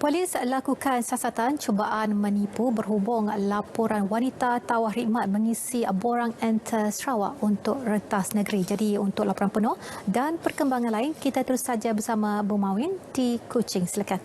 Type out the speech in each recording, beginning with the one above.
Polis lakukan siasatan cubaan menipu berhubung laporan wanita tawar khidmat mengisi borang enter Sarawak untuk rentas negeri. Jadi untuk laporan penuh dan perkembangan lain, kita terus saja bersama Bu Mawin di Kuching. Silakan.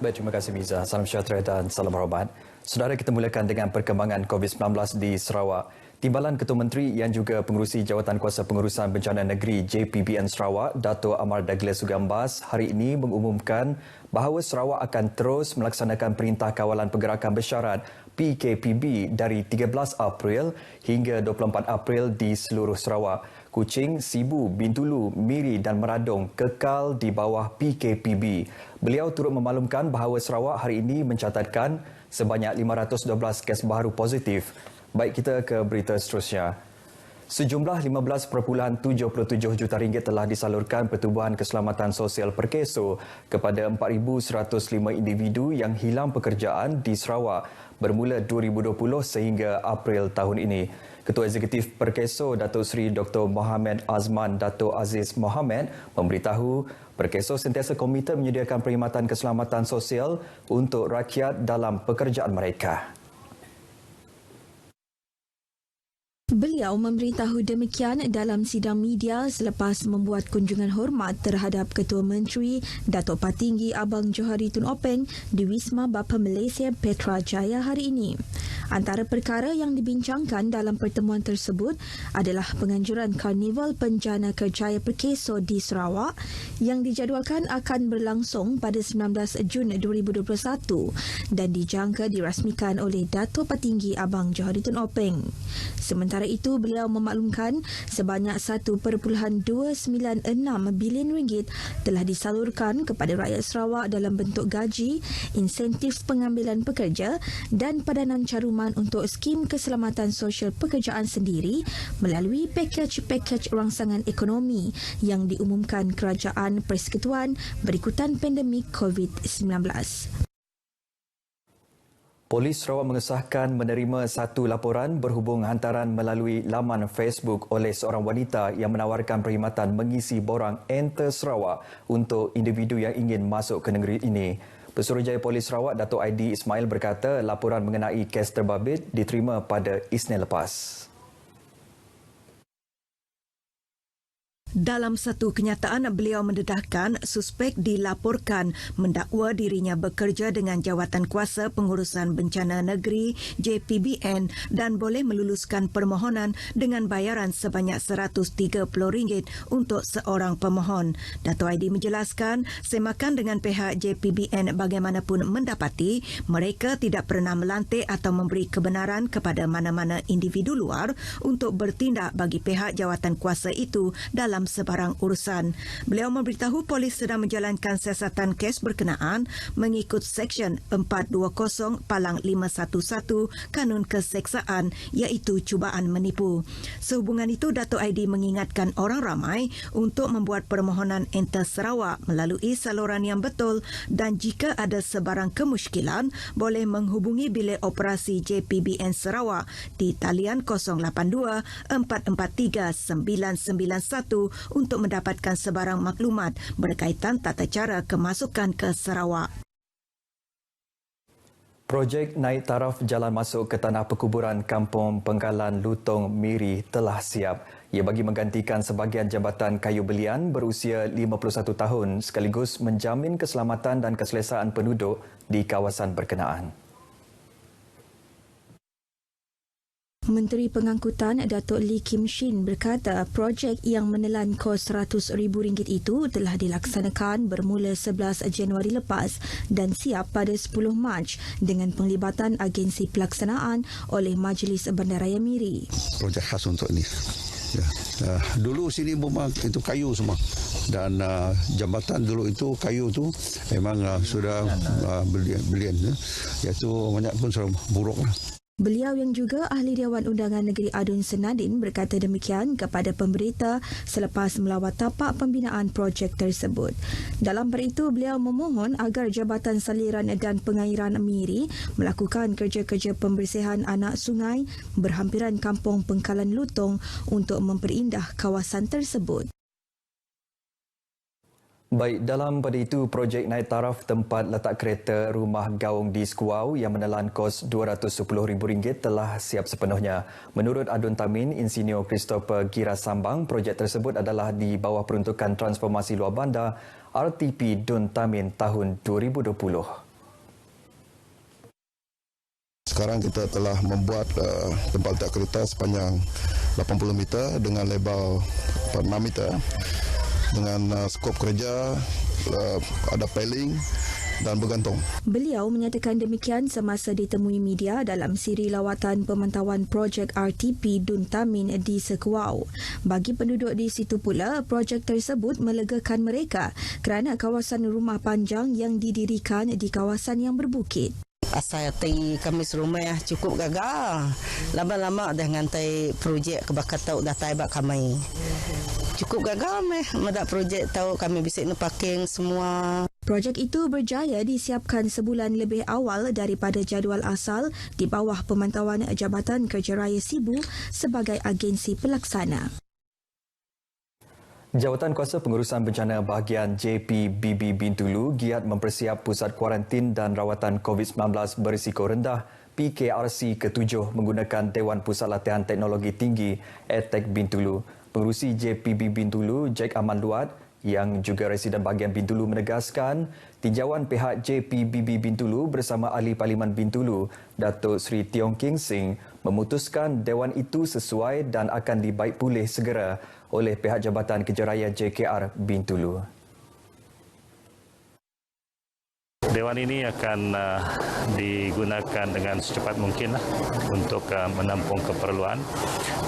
Baik, terima kasih Miza. Salam sejahtera dan salam hormat. Saudara, kita mulakan dengan perkembangan COVID-19 di Sarawak. Timbalan Ketua Menteri yang juga pengerusi Jawatan Kuasa Pengurusan Bencana Negeri JPBN Sarawak, Dato' Amar Douglas Sugambas, hari ini mengumumkan bahawa Sarawak akan terus melaksanakan Perintah Kawalan Pergerakan Bersyarat PKPB dari 13 April hingga 24 April di seluruh Sarawak. Kuching, Sibu, Bintulu, Miri dan Meradong kekal di bawah PKPB. Beliau turut memaklumkan bahawa Sarawak hari ini mencatatkan sebanyak 512 kes baru positif. Baik, kita ke berita seterusnya. Sejumlah 15.77 juta ringgit telah disalurkan Pertubuhan Keselamatan Sosial Perkeso kepada 4,105 individu yang hilang pekerjaan di Sarawak bermula 2020 sehingga April tahun ini. Ketua Eksekutif Perkeso Datuk Seri Dr. Mohamed Azman Datuk Aziz Mohamed memberitahu Perkeso sentiasa komited menyediakan perkhidmatan keselamatan sosial untuk rakyat dalam pekerjaan mereka. Beliau memberitahu demikian dalam sidang media selepas membuat kunjungan hormat terhadap Ketua Menteri Datuk Patinggi Abang Johari Tun Openg di Wisma Bapa Malaysia Petra Jaya hari ini. Antara perkara yang dibincangkan dalam pertemuan tersebut adalah penganjuran Karnival Penjana Kerjaya Perkeso di Sarawak yang dijadualkan akan berlangsung pada 19 Jun 2021 dan dijangka dirasmikan oleh Datuk Patinggi Abang Johari Tun Openg. Sementara itu, beliau memaklumkan sebanyak 1.296 bilion ringgit telah disalurkan kepada rakyat Sarawak dalam bentuk gaji, insentif pengambilan pekerja dan padanan caruman untuk skim keselamatan sosial pekerjaan sendiri melalui pakej-pakej rangsangan ekonomi yang diumumkan Kerajaan Persekutuan berikutan pandemik COVID-19. Polis Sarawak mengesahkan menerima satu laporan berhubung hantaran melalui laman Facebook oleh seorang wanita yang menawarkan perkhidmatan mengisi borang enter Sarawak untuk individu yang ingin masuk ke negeri ini. Pesuruhjaya Polis Sarawak Datuk Aidi Ismail berkata laporan mengenai kes terbabit diterima pada Isnin lepas. Dalam satu kenyataan, beliau mendedahkan suspek dilaporkan mendakwa dirinya bekerja dengan Jawatan Kuasa Pengurusan Bencana Negeri JPBN dan boleh meluluskan permohonan dengan bayaran sebanyak RM130 untuk seorang pemohon. Dato' Aidi menjelaskan, semakan dengan pihak JPBN bagaimanapun mendapati mereka tidak pernah melantik atau memberi kebenaran kepada mana-mana individu luar untuk bertindak bagi pihak jawatan kuasa itu dalam sebarang urusan. Beliau memberitahu polis sedang menjalankan siasatan kes berkenaan mengikut Seksyen 420/511 Kanun Keseksaan iaitu cubaan menipu. Sehubungan itu, Datuk Aidi mengingatkan orang ramai untuk membuat permohonan enter Sarawak melalui saluran yang betul dan jika ada sebarang kemusykilan boleh menghubungi bilik operasi JPBN Sarawak di talian 082 443 991 untuk mendapatkan sebarang maklumat berkaitan tata cara kemasukan ke Sarawak. Projek naik taraf jalan masuk ke tanah perkuburan Kampung Pengkalan Lutong Miri telah siap. Ia bagi menggantikan sebahagian jambatan kayu belian berusia 51 tahun sekaligus menjamin keselamatan dan keselesaan penduduk di kawasan berkenaan. Menteri Pengangkutan Datuk Lee Kim Shin berkata projek yang menelan kos RM100,000 itu telah dilaksanakan bermula 11 Januari lepas dan siap pada 10 Mac dengan penglibatan agensi pelaksanaan oleh Majlis Bandaraya Miri. Projek khas untuk ini. Ya. Dulu sini memang itu kayu semua dan jambatan dulu itu kayu tu memang sudah belian iaitu banyak pun sudah buruk lah. Beliau yang juga Ahli Dewan Undangan Negeri Adun Senadin berkata demikian kepada pemberita selepas melawat tapak pembinaan projek tersebut. Dalam peritu, beliau memohon agar Jabatan Saliran dan Pengairan Miri melakukan kerja-kerja pembersihan anak sungai berhampiran Kampung Pengkalan Lutong untuk memperindah kawasan tersebut. Baik, dalam pada itu, projek naik taraf tempat letak kereta rumah gaung di Skuau yang menelan kos RM210,000 telah siap sepenuhnya. Menurut Adun Tamin, Insinyur Christopher Girasambang, projek tersebut adalah di bawah peruntukan transformasi luar bandar RTP Dun Tamin tahun 2020. Sekarang kita telah membuat tempat letak kereta sepanjang 80 meter dengan lebar 6 meter. Dengan skop kerja, ada paling dan bergantung. Beliau menyatakan demikian semasa ditemui media dalam siri lawatan pemantauan projek RTP Dun Tamin di Sekuau. Bagi penduduk di situ pula, projek tersebut melegakan mereka kerana kawasan rumah panjang yang didirikan di kawasan yang berbukit. Asal kami serumah cukup gagal. Lama-lama dah ngantai projek kebakar tahu dah taibak kami. Cukup gagal madak projek tahu kami bisa parking semua. Projek itu berjaya disiapkan sebulan lebih awal daripada jadual asal di bawah pemantauan Jabatan Kerja Raya Sibu sebagai agensi pelaksana. Jawatan Kuasa Pengurusan Bencana Bahagian JPBB Bintulu giat mempersiap pusat kuarantin dan rawatan COVID-19 berisiko rendah PKRC ke-7 menggunakan Dewan Pusat Latihan Teknologi Tinggi EdTech Bintulu. Pengerusi JPB Bintulu, Jack Ahmad Luat, yang juga residen bahagian Bintulu menegaskan tinjauan pihak JPBB Bintulu bersama Ahli Parlimen Bintulu, Datuk Seri Tiong King Sing, memutuskan Dewan itu sesuai dan akan dibaik pulih segera oleh pihak Jabatan Kerja Raya JKR Bintulu. Dewan ini akan digunakan dengan secepat mungkin untuk menampung keperluan,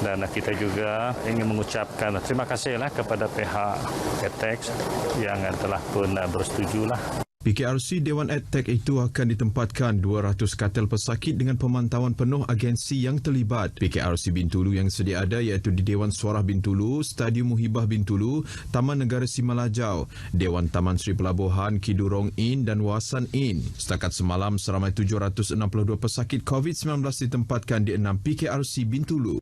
dan kita juga ingin mengucapkan terima kasih kepada pihak EdTech yang telah pun bersetuju. PKRC Dewan EdTech itu akan ditempatkan 200 katil pesakit dengan pemantauan penuh agensi yang terlibat. PKRC Bintulu yang sedia ada iaitu di Dewan Suarah Bintulu, Stadium Muhibah Bintulu, Taman Negara Simalajau, Dewan Taman Sri Pelabuhan, Kidurong Inn dan Wasan Inn. Setakat semalam, seramai 762 pesakit COVID-19 ditempatkan di 6 PKRC Bintulu.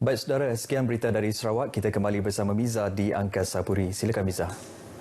Baik saudara, sekian berita dari Sarawak. Kita kembali bersama Miza di Angkasa Puri. Silakan Miza.